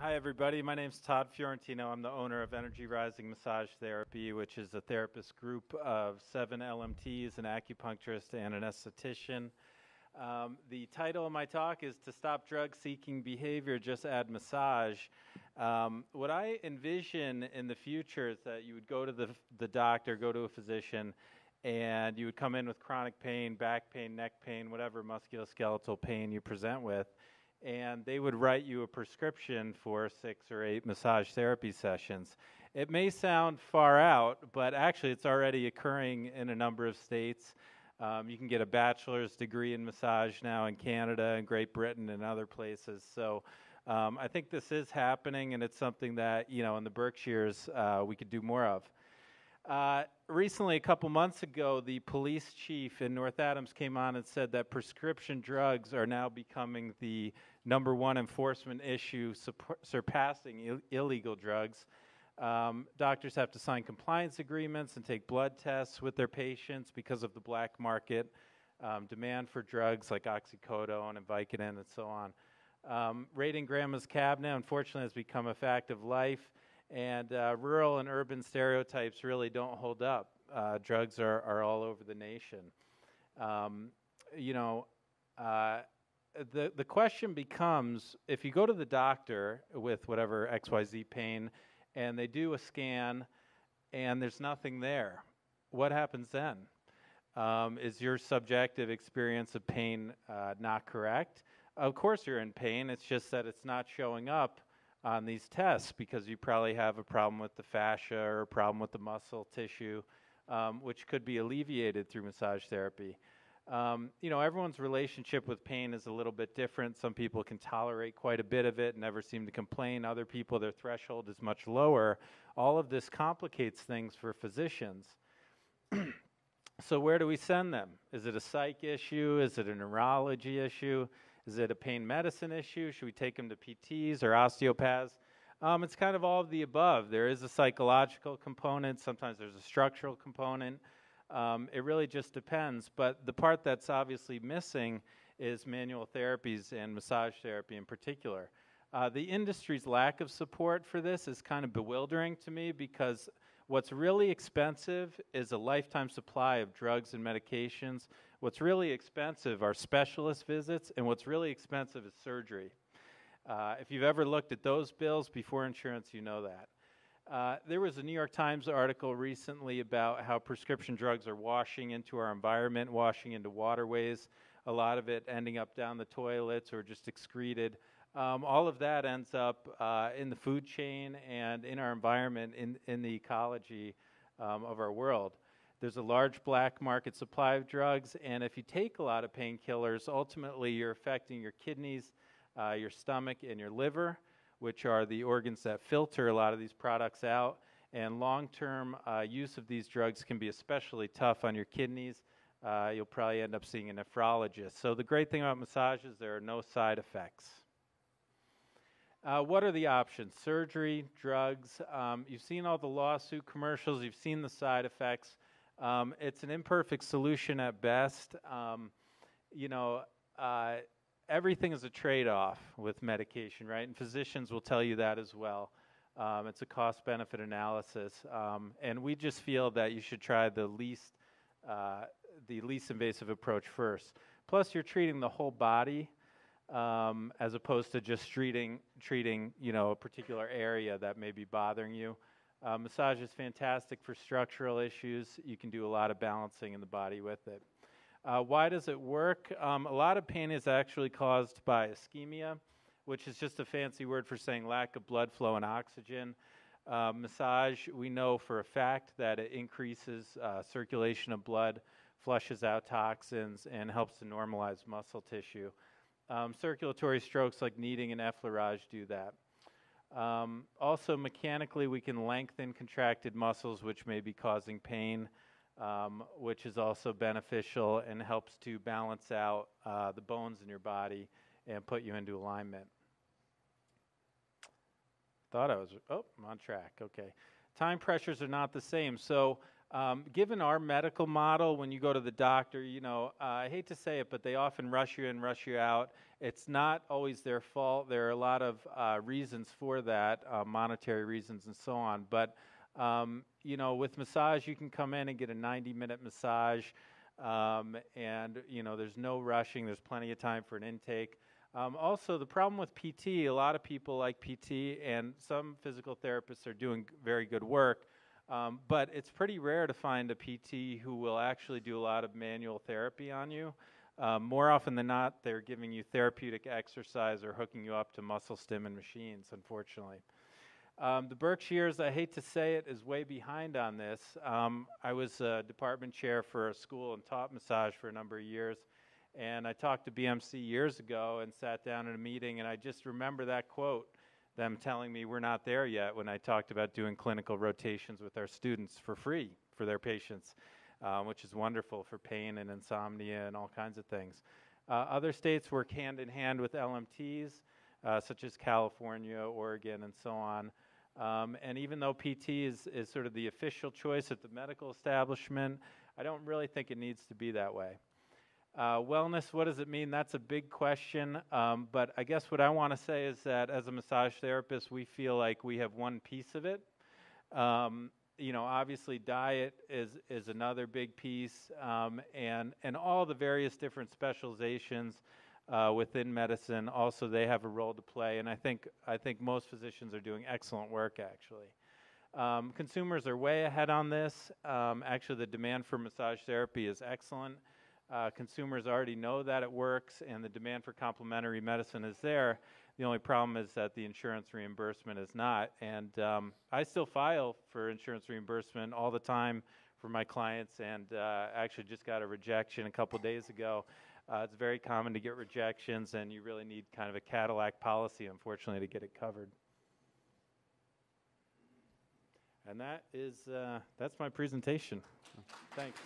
Hi, everybody. My name's Todd Fiorentino. I'm the owner of Energy Rising Massage Therapy, which is a therapist group of 7 LMTs, an acupuncturist, and an esthetician. The title of my talk is To Stop Drug-Seeking Behavior, Just Add Massage. What I envision in the future is that you would go to the doctor, go to a physician, and you would come in with chronic pain, back pain, neck pain, whatever musculoskeletal pain you present with, and they would write you a prescription for 6 or 8 massage therapy sessions. It may sound far out, but actually it's already occurring in a number of states. You can get a bachelor's degree in massage now in Canada and Great Britain and other places. So I think this is happening, and it's something that, in the Berkshires we could do more of. Recently, a couple months ago, the police chief in North Adams came on and said that prescription drugs are now becoming the #1 enforcement issue, surpassing illegal drugs. Doctors have to sign compliance agreements and take blood tests with their patients because of the black market demand for drugs like oxycodone and Vicodin and so on. Raiding grandma's cabinet, unfortunately, has become a fact of life. And rural and urban stereotypes really don't hold up. Drugs are all over the nation. The question becomes, if you go to the doctor with whatever XYZ pain, and they do a scan, and there's nothing there, what happens then? Is your subjective experience of pain not correct? Of course you're in pain, it's just that it's not showing up on these tests because you probably have a problem with the fascia or a problem with the muscle tissue, which could be alleviated through massage therapy. Everyone's relationship with pain is a little bit different. Some people can tolerate quite a bit of it and never seem to complain. Other people, their threshold is much lower. All of this complicates things for physicians. So where do we send them? Is it a psych issue? Is it a neurology issue? Is it a pain medicine issue? Should we take them to PTs or osteopaths? It's kind of all of the above. There is a psychological component. Sometimes there's a structural component. It really just depends. But the part that's obviously missing is manual therapies and massage therapy in particular. The industry's lack of support for this is kind of bewildering to me because what's really expensive is a lifetime supply of drugs and medications. What's really expensive are specialist visits, and what's really expensive is surgery. If you've ever looked at those bills before insurance, you know that. There was a New York Times article recently about how prescription drugs are washing into our environment, washing into waterways, a lot of it ending up down the toilets or just excreted. All of that ends up in the food chain and in our environment, in the ecology of our world. There's a large black market supply of drugs, and if you take a lot of painkillers, ultimately you're affecting your kidneys, your stomach, and your liver, which are the organs that filter a lot of these products out. And long-term use of these drugs can be especially tough on your kidneys. You'll probably end up seeing a nephrologist. So the great thing about massage is there are no side effects. What are the options? Surgery, drugs. You've seen all the lawsuit commercials. You've seen the side effects. It's an imperfect solution at best. Everything is a trade-off with medication, right? And physicians will tell you that as well. It's a cost-benefit analysis. And we just feel that you should try the least invasive approach first. Plus, you're treating the whole body as opposed to just treating a particular area that may be bothering you. Massage is fantastic for structural issues. You can do a lot of balancing in the body with it. Why does it work? A lot of pain is actually caused by ischemia, which is just a fancy word for saying lack of blood flow and oxygen. Massage, we know for a fact that it increases circulation of blood, flushes out toxins, and helps to normalize muscle tissue. Circulatory strokes like kneading and effleurage do that. Also, mechanically, we can lengthen contracted muscles, which may be causing pain, which is also beneficial and helps to balance out the bones in your body and put you into alignment. I'm on track, okay. Time pressures are not the same. So Given our medical model, when you go to the doctor, you know, I hate to say it, but they often rush you in, rush you out. It's not always their fault. There are a lot of reasons for that, monetary reasons and so on. But, you know, with massage, you can come in and get a 90-minute massage, and, you know, there's no rushing. There's plenty of time for an intake. Also, the problem with PT, a lot of people like PT, and some physical therapists are doing very good work. But it's pretty rare to find a PT who will actually do a lot of manual therapy on you. More often than not, they're giving you therapeutic exercise or hooking you up to muscle stim and machines, unfortunately. The Berkshires, I hate to say it, is way behind on this. I was a department chair for a school and taught massage for a number of years. And I talked to BMC years ago and sat down in a meeting, and I just remember that quote, them telling me we're not there yet when I talked about doing clinical rotations with our students for free for their patients, which is wonderful for pain and insomnia and all kinds of things. Other states work hand in hand with LMTs, such as California, Oregon, and so on. And even though PT is sort of the official choice at the medical establishment, I don't really think it needs to be that way. Wellness, what does it mean? That's a big question, but I guess what I want to say is that as a massage therapist, we feel like we have one piece of it. You know, obviously diet is another big piece, and all the various different specializations within medicine, also they have a role to play, and I think most physicians are doing excellent work, actually. Consumers are way ahead on this. Actually, the demand for massage therapy is excellent. Consumers already know that it works, and the demand for complementary medicine is there. The only problem is that the insurance reimbursement is not. And I still file for insurance reimbursement all the time for my clients, and actually just got a rejection a couple days ago. It's very common to get rejections, and you really need kind of a Cadillac policy, unfortunately, to get it covered. And that is that's my presentation. Thanks.